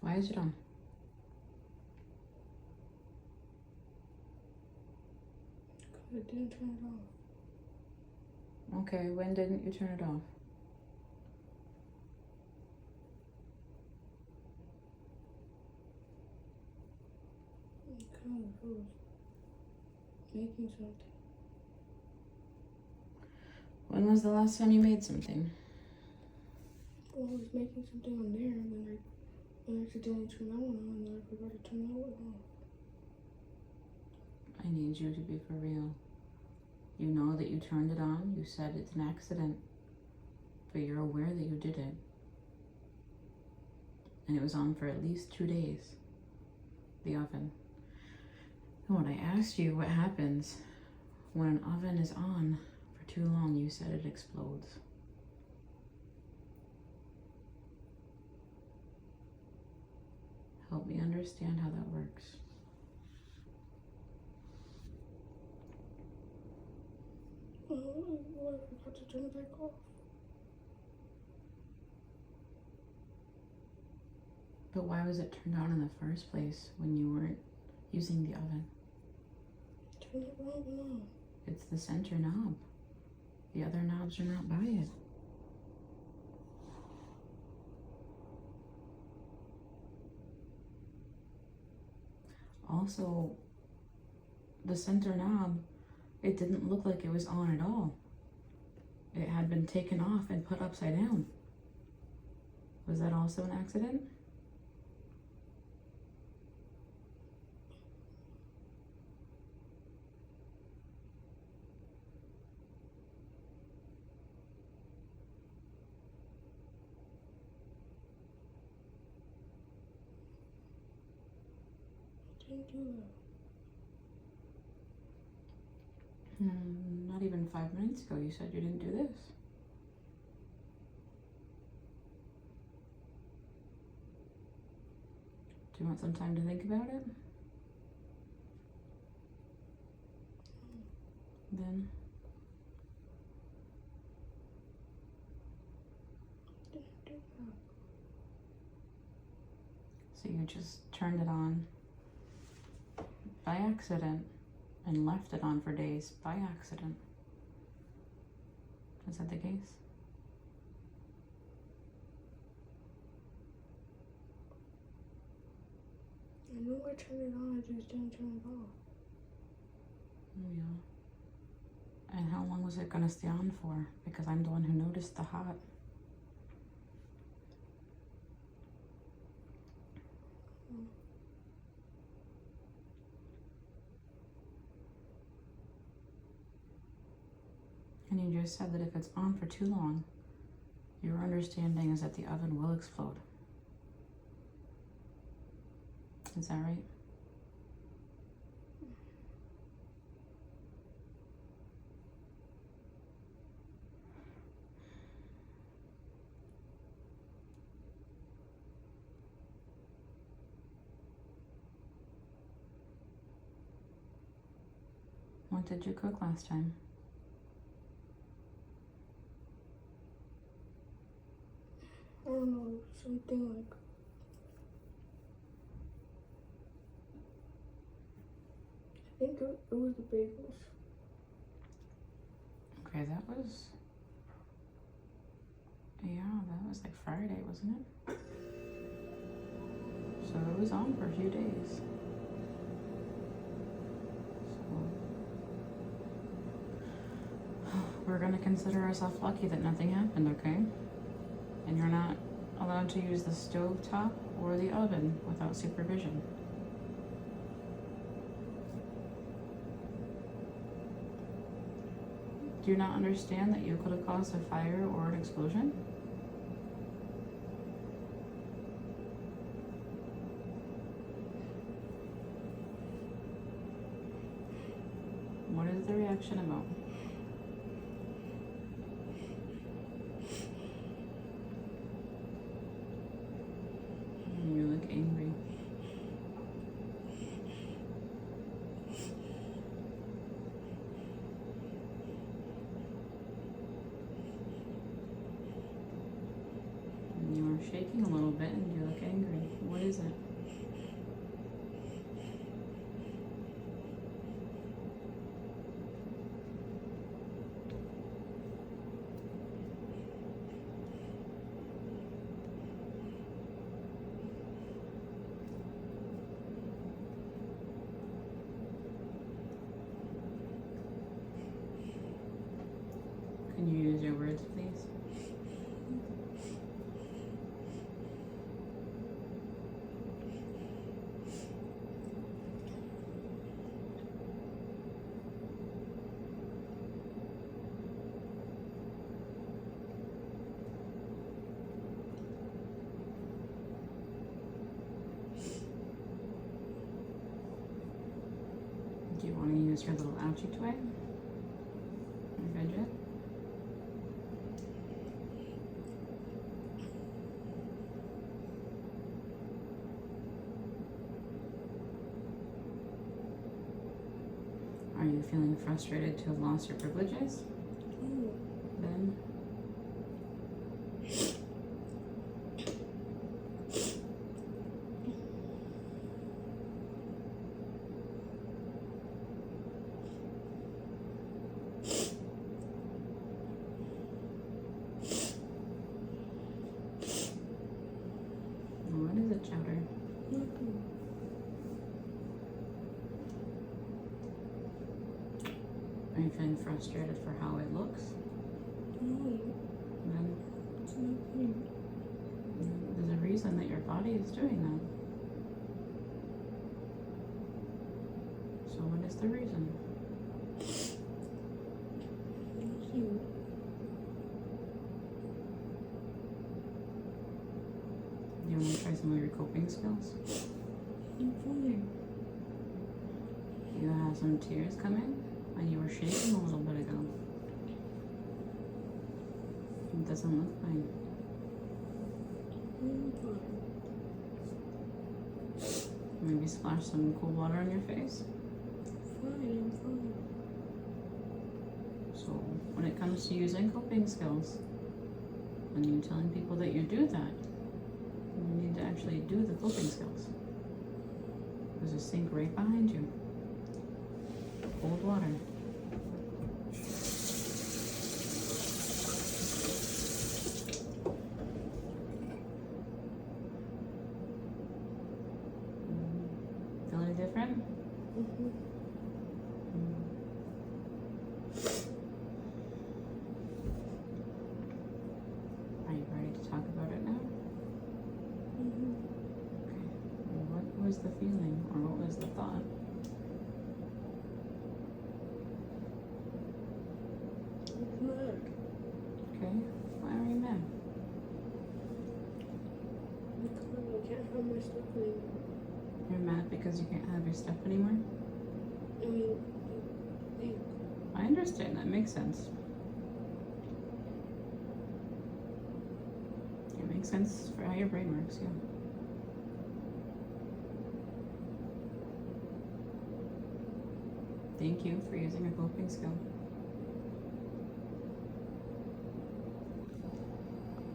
Why is it on? I didn't turn it off. Okay, when didn't you turn it off? Because I was making something. When was the last time you made something? Well, I was making something on there, and then I accidentally turned that one on, and then I forgot to turn that one off. I need you to be for real. You know that you turned it on, you said it's an accident, but you're aware that you did it. And it was on for at least 2 days, the oven. And when I asked you what happens when an oven is on for too long, you said it explodes. Help me understand how that works. Well, I forgot to turn it back off. But why was it turned on in the first place when you weren't using the oven? Turn it right now. It's the center knob. The other knobs are not by it. Also, the center knob, it didn't look like it was on at all. It had been taken off and put upside down. Was that also an accident? I didn't do that. Not even 5 minutes ago you said you didn't do this. Do you want some time to think about it? Then I didn't do that. so you just turned it on by accident and left it on for days by accident. Is that the case? I knew I turned it on, I just didn't turn it off. Yeah. And how long was it gonna stay on for? Because I'm the one who noticed the hot. And you just said that if it's on for too long, your understanding is that the oven will explode. Is that right? What did you cook last time? I don't know, something like. I think it was the bagels. Okay, that was like Friday, wasn't it? So it was on for a few days. So we're gonna consider ourselves lucky that nothing happened, okay? And you're not allowed to use the stove top or the oven without supervision. Do you not understand that you could have caused a fire or an explosion? What is the reaction about? You look angry. You are shaking a little bit and you look angry. What is it? Can you use your words, please? Do you want to use your little ouchie toy? Your fidget? Are you feeling frustrated to have lost your privileges? Oh, Then what is it, Chowder? nothing. Are you feeling frustrated for how it looks? No, Then it's nothing. there's a reason that your body is doing that. So what is the reason? Nothing. Do you want to try some of your coping skills? I'm fine. You have some tears coming, and you were shaking a little bit ago. It doesn't look fine. I'm fine. Maybe splash some cool water on your face. I'm fine. So when it comes to using coping skills, when you're telling people that you do that, you need to actually do the coping skills. There's a sink right behind you. Cold water. Feel any different? Mm-hmm. Are you ready to talk about it now? Mm-hmm. Okay. What was the feeling, or what was the thought? I'm mad. Okay. Why are you mad? Because I can't have my stuff anymore. You're mad because you can't have your stuff anymore? I mean, like, I understand. That makes sense. It makes sense for how your brain works, yeah. Thank you for using a coping skill.